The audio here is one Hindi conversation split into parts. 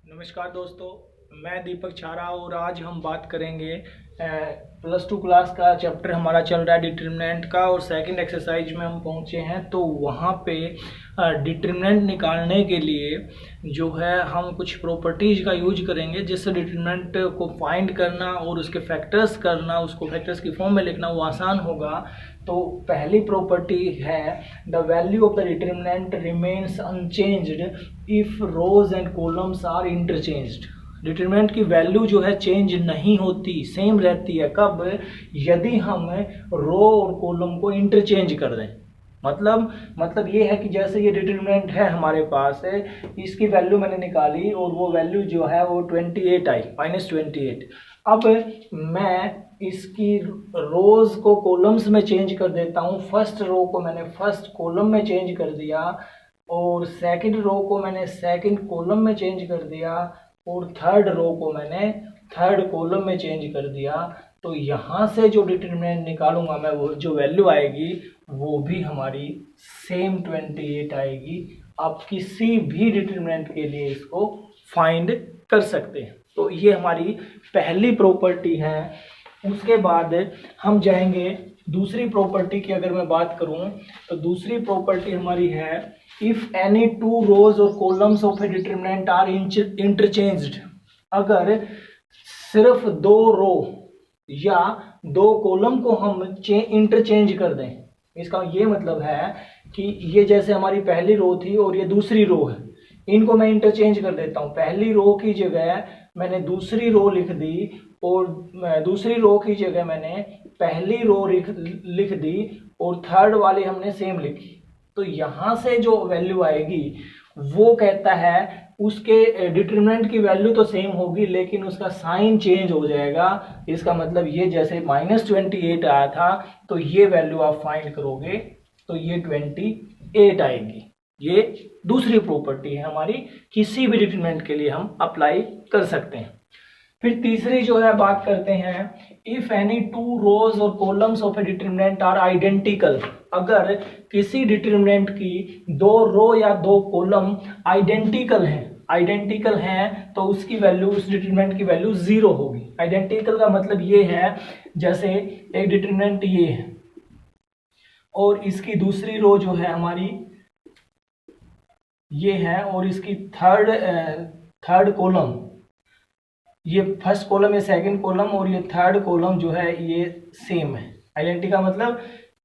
नमस्कार दोस्तों, मैं दीपक छारा और आज हम बात करेंगे +2 क्लास का चैप्टर हमारा चल रहा है डिटर्मिनेंट का। और सेकंड एक्सरसाइज में हम पहुंचे हैं, तो वहां पे डिटर्मिनेंट निकालने के लिए जो है हम कुछ प्रॉपर्टीज का यूज करेंगे, जिससे डिटर्मिनेंट को फाइंड करना और उसके फैक्टर्स करना, उसको फैक्टर्स की फॉर्म में लिखना वो आसान होगा। तो पहली प्रॉपर्टी है the value of the determinant remains unchanged if rows and columns are interchanged. Determinant की वैल्यू जो है चेंज नहीं होती, सेम रहती है। कब? यदि हम रो और कॉलम को इंटरचेंज कर दें। मतलब ये है कि जैसे ये डिटर्मिनेंट है हमारे पास है, इसकी वैल्यू मैंने निकाली और वो वैल्यू जो है वो 28 आई, -28। अब मैं इसकी रोज को कॉलम्स में चेंज कर देता हूँ। फर्स्ट रो को मैंने फर्स्ट कॉलम में चेंज कर दिया और सेकंड रो को मैंने सेकंड कॉलम में चेंज कर दिया और थर्ड रो को मैंने थर्ड कॉलम में चेंज कर दिया। तो यहाँ से जो डिटर्मिनेंट निकालूंगा मैं, वो जो वैल्यू आएगी वो भी हमारी सेम 28 आएगी। आप किसी भी डिटर्मिनेंट के लिए इसको फाइंड कर सकते हैं। तो ये हमारी पहली प्रॉपर्टी है। उसके बाद हम जाएंगे दूसरी प्रॉपर्टी की। अगर मैं बात करूं तो दूसरी प्रॉपर्टी हमारी है इफ एनी टू रोज और columns of a determinant are interchanged. अगर सिर्फ दो रो या दो कॉलम को हम इंटरचेंज कर दें, इसका ये मतलब है कि ये जैसे हमारी पहली रो थी और ये दूसरी रो है, इनको मैं इंटरचेंज कर देता हूं। पहली रो की जगह मैंने दूसरी रो लिख दी और दूसरी रो की जगह मैंने पहली रो लिख दी और थर्ड वाली हमने सेम लिखी। तो यहां से जो वैल्यू आएगी वो कहता है उसके डिटर्मिनेंट की वैल्यू तो सेम होगी लेकिन उसका साइन चेंज हो जाएगा। इसका मतलब ये जैसे -28 आया था तो ये वैल्यू आप फाइंड करोगे तो ये 28 आएगी। ये दूसरी प्रॉपर्टी है हमारी, किसी भी डिटर्मिनेंट के लिए हम अप्लाई कर सकते हैं। फिर तीसरी जो है बात करते हैं इफ एनी टू रोज और columns of a determinant are identical. अगर किसी डिटर्मिनेंट की दो रो या दो कॉलम आइडेंटिकल हैं तो उसकी वैल्यू, उस डिटर्मिनेंट की वैल्यू 0 होगी। आइडेंटिकल का मतलब ये है जैसे एक डिटर्मिनेंट ये है और इसकी दूसरी रो जो है हमारी ये है और इसकी थर्ड कॉलम, ये फर्स्ट कॉलम, ये सेकंड कॉलम और ये थर्ड कॉलम जो है ये सेम है। आइडेंटिटी का मतलब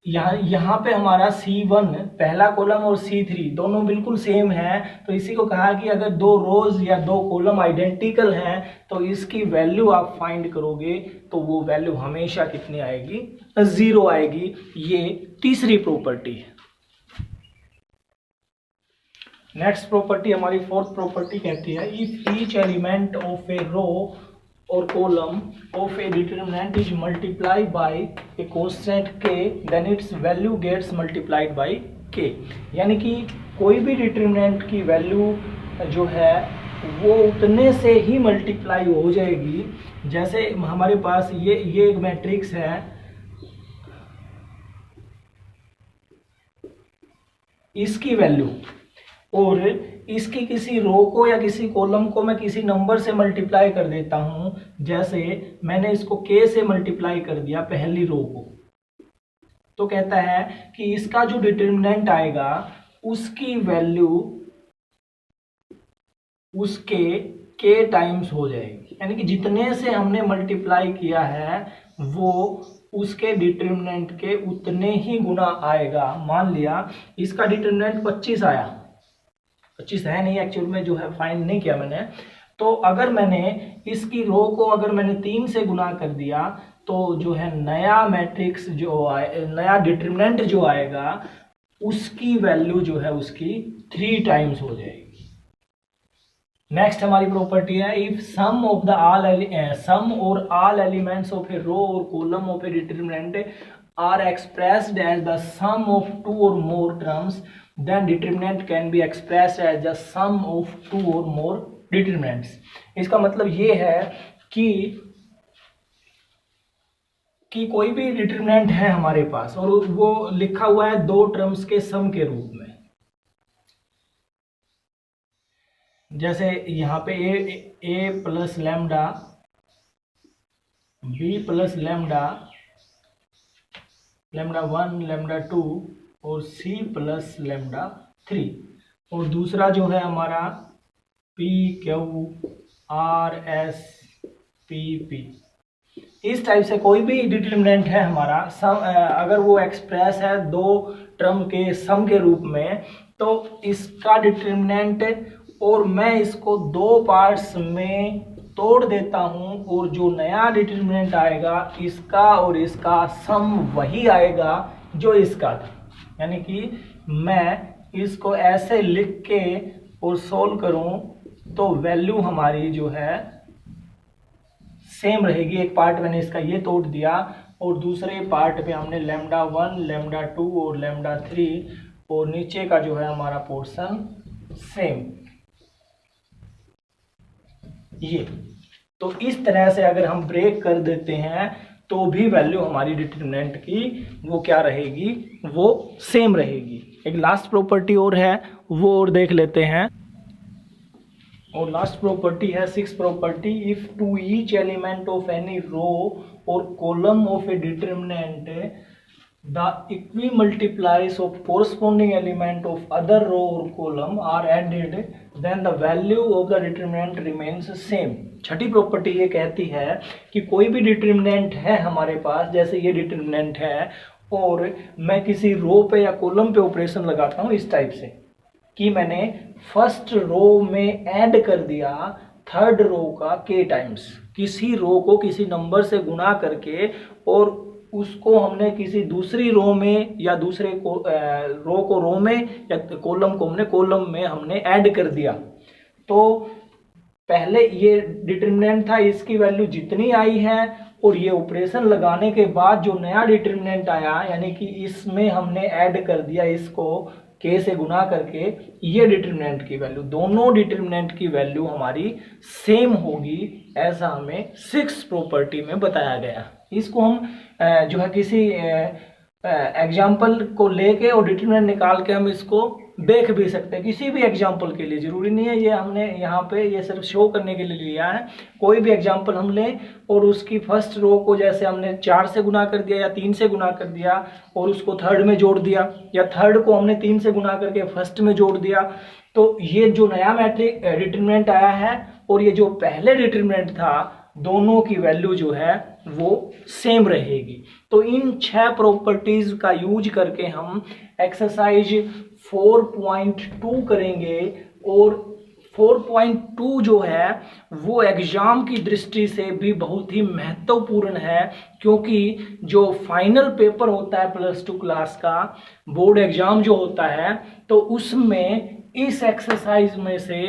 यहाँ पे हमारा C1 पहला कॉलम और C3 दोनों बिल्कुल सेम है। तो इसी को कहा कि अगर दो रोज या दो कॉलम आइडेंटिकल हैं तो इसकी वैल्यू आप फाइंड करोगे तो वो वैल्यू हमेशा कितनी आएगी? 0 आएगी। ये तीसरी प्रॉपर्टी है। नेक्स्ट प्रॉपर्टी हमारी फोर्थ प्रॉपर्टी कहती है if each element of a row और column of a determinant is multiplied by a constant k then its value gets multiplied by k। यानी कि कोई भी डिटर्मिनेंट की वैल्यू जो है वो उतने से ही मल्टीप्लाई हो जाएगी। जैसे हमारे पास ये एक मैट्रिक्स है, इसकी वैल्यू और इसकी किसी रो को या किसी कॉलम को मैं किसी नंबर से मल्टीप्लाई कर देता हूं। जैसे मैंने इसको k से मल्टीप्लाई कर दिया पहली रो को, तो कहता है कि इसका जो डिटर्मिनेंट आएगा उसकी वैल्यू उसके k टाइम्स हो जाएगी। यानी कि जितने से हमने मल्टीप्लाई किया है वो उसके डिटर्मिनेंट के उतने ही गुना आएगा। मान लिया इसका डिटर्मिनेंट 25 आया, 25 है नहीं एक्चुअल में, जो है फाइंड नहीं किया मैंने। तो अगर मैंने इसकी रो को अगर मैंने 3 से गुना कर दिया तो जो है नया मैट्रिक्स जो आए, नया डिटर्मिनेंट जो आएगा उसकी वैल्यू जो है उसकी 3 टाइम्स हो जाएगी। नेक्स्ट हमारी प्रॉपर्टी है इफ सम और all elements of a row और column of a determinant are expressed as the sum of 2 or more terms then determinant can be expressed as the sum of 2 or more determinants। इसका मतलब ये है कि कोई भी डिटर्मिनेंट है हमारे पास और वो लिखा हुआ है 2 टर्म्स के सम के रूप में। जैसे यहाँ पे A plus lambda, B plus lambda, lambda 1 lambda 2 और सी प्लस लैम्डा 3। और दूसरा जो है हमारा P Q R S P P. इस टाइप से कोई भी डिटर्मिनेंट है हमारा सम, अगर वो एक्सप्रेस है दो टर्म के सम के रूप में, तो इसका डिटर्मिनेंट, और मैं इसको दो पार्ट्स में तोड़ देता हूं और जो नया डिटर्मिनेंट आएगा इसका और इसका सम वही आएगा जो इसका था। यानी कि मैं इसको ऐसे लिख के और सोल्व करूं तो वैल्यू हमारी जो है सेम रहेगी। एक पार्ट मैंने इसका ये तोड़ दिया और दूसरे पार्ट पे हमने लैम्डा 1 लैम्डा 2 और लैम्डा 3 और नीचे का जो है हमारा पोर्शन सेम ये। तो इस तरह से अगर हम ब्रेक कर देते हैं तो भी वैल्यू हमारी डिटर्मिनेंट की वो क्या रहेगी, वो सेम रहेगी। एक लास्ट प्रॉपर्टी और है वो और देख लेते हैं। और लास्ट प्रॉपर्टी है 6th property, if to each element of any row और column of a determinant the equimultiples of corresponding element of other row और column are added then the value of the determinant remains same. छठी प्रॉपर्टी ये कहती है कि कोई भी डिटर्मिनेंट है हमारे पास, जैसे ये डिटर्मिनेंट है और मैं किसी रो पे या कॉलम पे ऑपरेशन लगाता हूँ इस टाइप से कि मैंने फर्स्ट रो में ऐड कर दिया थर्ड रो का k टाइम्स, किसी रो को किसी नंबर से गुना करके और उसको हमने किसी दूसरी रो में या दूसरे रो को रो में या कॉलम को हमने कॉलम में हमने ऐड कर दिया। तो पहले ये डिटर्मिनेंट था, इसकी वैल्यू जितनी आई है और ये ऑपरेशन लगाने के बाद जो नया डिटर्मिनेंट आया यानी कि इसमें हमने ऐड कर दिया इसको k से गुना करके, ये डिटर्मिनेंट की वैल्यू, दोनों डिटर्मिनेंट की वैल्यू हमारी सेम होगी, ऐसा हमें 6th प्रॉपर्टी में बताया गया। इसको हम जो है किसी एग्जाम्पल को लेके और डिटर्मिनेंट निकाल के हम इसको देख भी सकते हैं किसी भी एग्जाम्पल के लिए। जरूरी नहीं है ये हमने यहाँ पे ये सिर्फ शो करने के लिए लिया है। कोई भी एग्जाम्पल हम लें और उसकी फर्स्ट रो को जैसे हमने 4 से गुना कर दिया या 3 से गुना कर दिया और उसको थर्ड में जोड़ दिया, या थर्ड को हमने 3 से गुना करके फर्स्ट में जोड़ दिया, तो ये जो नया मैट्रिक डिटर्मिनेंट आया है और ये जो पहले डिटर्मिनेंट था दोनों की वैल्यू जो है वो सेम रहेगी। तो इन 6 प्रॉपर्टीज का यूज करके हम एक्सरसाइज 4.2 करेंगे। और 4.2 जो है वो एग्जाम की दृष्टि से भी बहुत ही महत्वपूर्ण है, क्योंकि जो फाइनल पेपर होता है +2 क्लास का बोर्ड एग्जाम जो होता है, तो उसमें इस एक्सरसाइज में से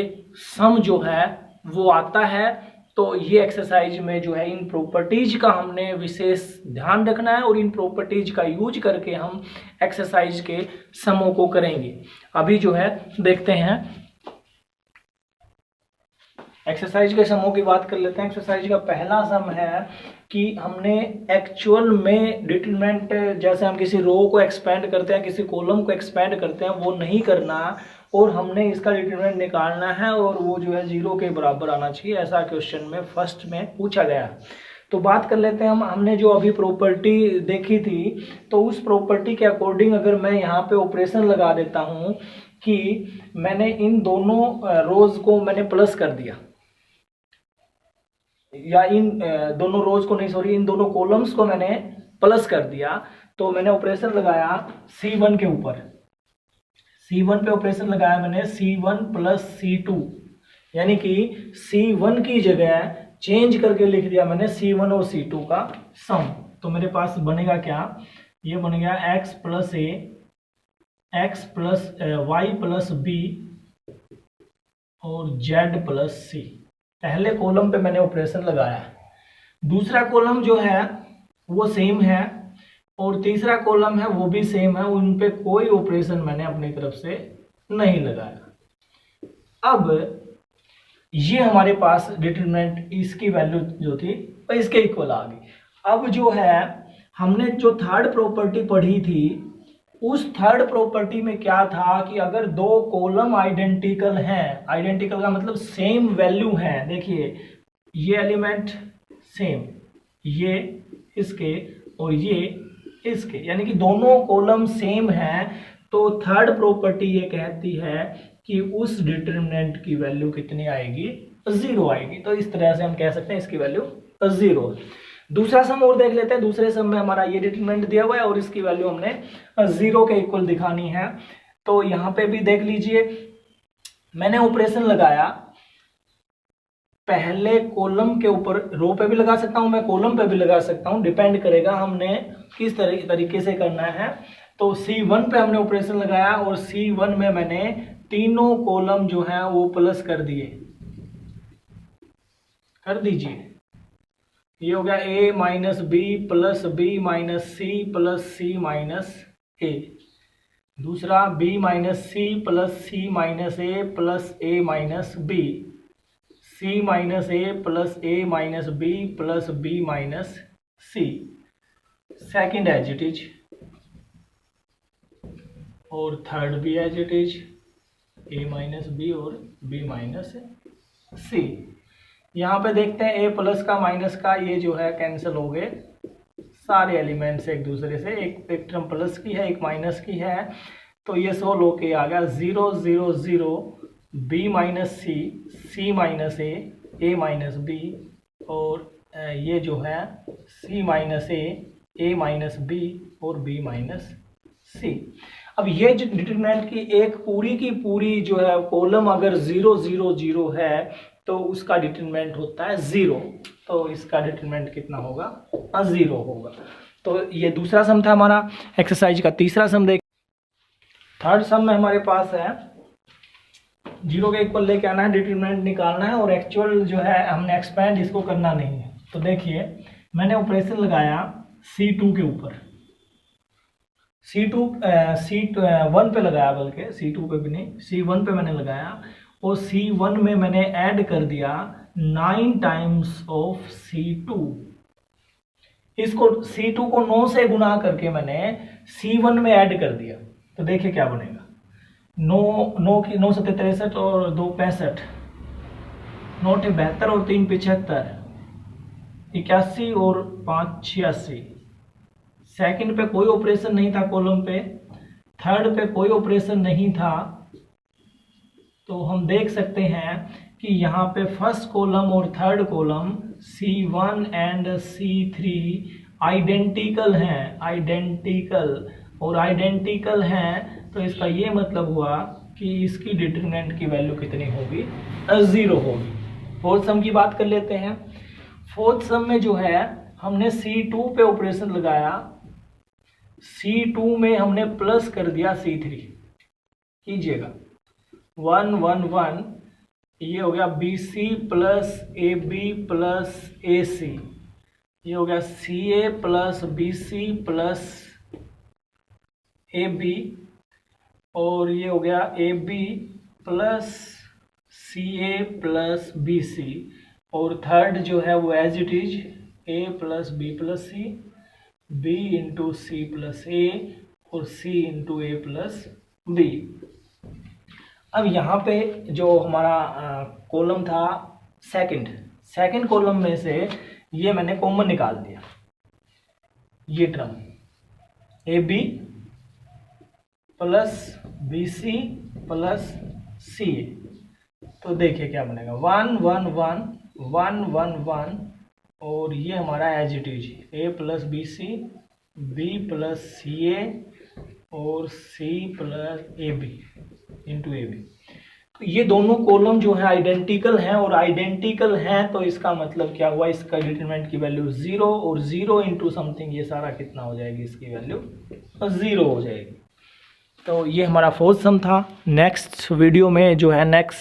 सम जो है वो आता है। तो ये एक्सरसाइज में जो है इन प्रॉपर्टीज का हमने विशेष ध्यान रखना है और इन प्रॉपर्टीज का यूज करके हम एक्सरसाइज के समों को करेंगे। अभी जो है देखते हैं एक्सरसाइज के समों की बात कर लेते हैं। एक्सरसाइज का पहला सम है कि हमने एक्चुअल में डिटरमिनेंट, जैसे हम किसी रो को एक्सपेंड करते हैं किसी कॉलम को एक्सपेंड करते हैं, वो नहीं करना और हमने इसका डिटरमिनेंट निकालना है और वो जो है 0 के बराबर आना चाहिए, ऐसा क्वेश्चन में फर्स्ट में पूछा गया। तो बात कर लेते हैं हमने जो अभी प्रॉपर्टी देखी थी, तो उस प्रॉपर्टी के अकॉर्डिंग अगर मैं यहाँ पे ऑपरेशन लगा देता हूँ कि मैंने इन दोनों रोज को मैंने प्लस कर दिया, या इन दोनों रोज को नहीं, सॉरी, इन दोनों कॉलम्स को मैंने प्लस कर दिया, तो मैंने ऑपरेशन लगाया C1 के ऊपर, C1 पे ऑपरेशन लगाया मैंने C1 प्लस C2, यानी कि C1 की जगह चेंज करके लिख दिया मैंने C1 और C2 का सम। तो मेरे पास बनेगा क्या, ये बन गया x plus a, x plus y plus b और z प्लस c। पहले कॉलम पे मैंने ऑपरेशन लगाया, दूसरा कॉलम जो है वो सेम है और तीसरा कॉलम है वो भी सेम है, उन पे कोई ऑपरेशन मैंने अपनी तरफ से नहीं लगाया। अब ये हमारे पास डिटरमिनेंट, इसकी वैल्यू जो थी वो इसके इक्वल आ गई। अब जो है हमने जो थर्ड प्रॉपर्टी पढ़ी थी उस थर्ड प्रॉपर्टी में क्या था कि अगर दो कॉलम आइडेंटिकल हैं, आइडेंटिकल का मतलब सेम वैल्यू है, देखिए ये एलिमेंट सेम, ये इसके और ये इसके, यानी कि दोनों कॉलम सेम हैं, तो थर्ड प्रॉपर्टी ये कहती है कि उस डिटरमिनेंट की वैल्यू कितनी आएगी, 0 आएगी। तो इस तरह से हम कह सकते हैं इसकी वैल्यू 0। दूसरा सम और देख लेते हैं। दूसरे सम में हमारा ये डिटरमिनेंट दिया हुआ है और इसकी वैल्यू हमने 0 के इक्वल दिखानी है। तो यहाँ पे भी देख लीजिए, मैंने ऑपरेशन लगाया, पहले कॉलम के ऊपर, रो पे भी लगा सकता हूं मैं, कॉलम पे भी लगा सकता हूं, डिपेंड करेगा हमने किस तरीके से करना है। तो C1 पे हमने ऑपरेशन लगाया और C1 में मैंने तीनों कॉलम जो है वो प्लस कर दिए, कर दीजिए। ये हो गया A minus B plus B minus C plus C minus A. दूसरा B minus C plus C minus A plus A minus B, C minus A plus A minus B plus B minus C. Second as it is और थर्ड भी as it is, A minus B और बी माइनस सी। यहाँ पे देखते हैं ए प्लस का माइनस का ये जो है कैंसिल हो गए सारे एलिमेंट्स एक दूसरे से, एक टर्म प्लस की है एक माइनस की है, तो ये सोल्व होके आ गया 0 0 0 बी माइनस सी, सी माइनस ए माइनस बी, और ये जो है सी माइनस ए माइनस बी और बी माइनस सी। अब ये जो डिटरमिनेंट की एक पूरी की पूरी जो है कॉलम अगर 0 0 0 है तो उसका डिटरमिनेंट होता है 0, तो इसका डिटरमिनेंट कितना होगा, 0 होगा। तो ये दूसरा सम था हमारा एक्सरसाइज का। तीसरा सम देख, थर्ड सम में हमारे पास है 0 के इक्वल लेके आना है, डिटरमिनेंट निकालना है और एक्चुअल जो है हमने एक्सपेंड इसको करना नहीं है। तो देखिए मैंने ऑपरेशन लगाया C2 के ऊपर, C1 पे लगाया, बल्कि C2 पे भी नहीं, C1 पे मैंने लगाया और C1 में मैंने ऐड कर दिया 9 टाइम्स ऑफ C2। इसको C2 को 9 से गुना करके मैंने C1 में ऐड कर दिया, तो देखिए क्या बनेगा। 9 की 9 7 63 और 2 65, 9 72 और 3 75, 81 और 5 86। सेकंड पे कोई ऑपरेशन नहीं था कॉलम पे, थर्ड पे कोई ऑपरेशन नहीं था, तो हम देख सकते हैं कि यहाँ पे फर्स्ट कॉलम और third column C1 and C3 identical हैं, आइडेंटिकल और आइडेंटिकल हैं, तो इसका ये मतलब हुआ कि इसकी डिटरमिनेंट की वैल्यू कितनी होगी, 0 होगी। फोर्थ सम की बात कर लेते हैं। फोर्थ सम में जो है हमने C2 पे ऑपरेशन लगाया, C2 में हमने प्लस कर दिया C3, कीजिएगा 1 1 1, ये हो गया BC plus AB plus AC, ये हो गया CA plus BC plus AB, और ये हो गया AB plus CA plus BC, और थर्ड जो है वो as it is A plus B plus C, B into C plus A और C into A plus B। अब यहाँ पे जो हमारा कॉलम था सेकंड कॉलम में से ये मैंने कॉमन निकाल दिया, ये term AB plus BC plus CA, तो देखिए क्या बनेगा 1 1 1 1 1 1, और ये हमारा as it is A plus BC, B plus CA और C plus AB into AB। तो ये दोनों कॉलम जो है आइडेंटिकल हैं, और आइडेंटिकल हैं तो इसका मतलब क्या हुआ, इसका डिटरमिनेंट की वैल्यू 0, और 0 इंटू समथिंग ये सारा कितना हो जाएगी, इसकी वैल्यू 0 हो जाएगी। तो ये हमारा फोर्थ सम था। नेक्स्ट वीडियो में जो है नेक्स्ट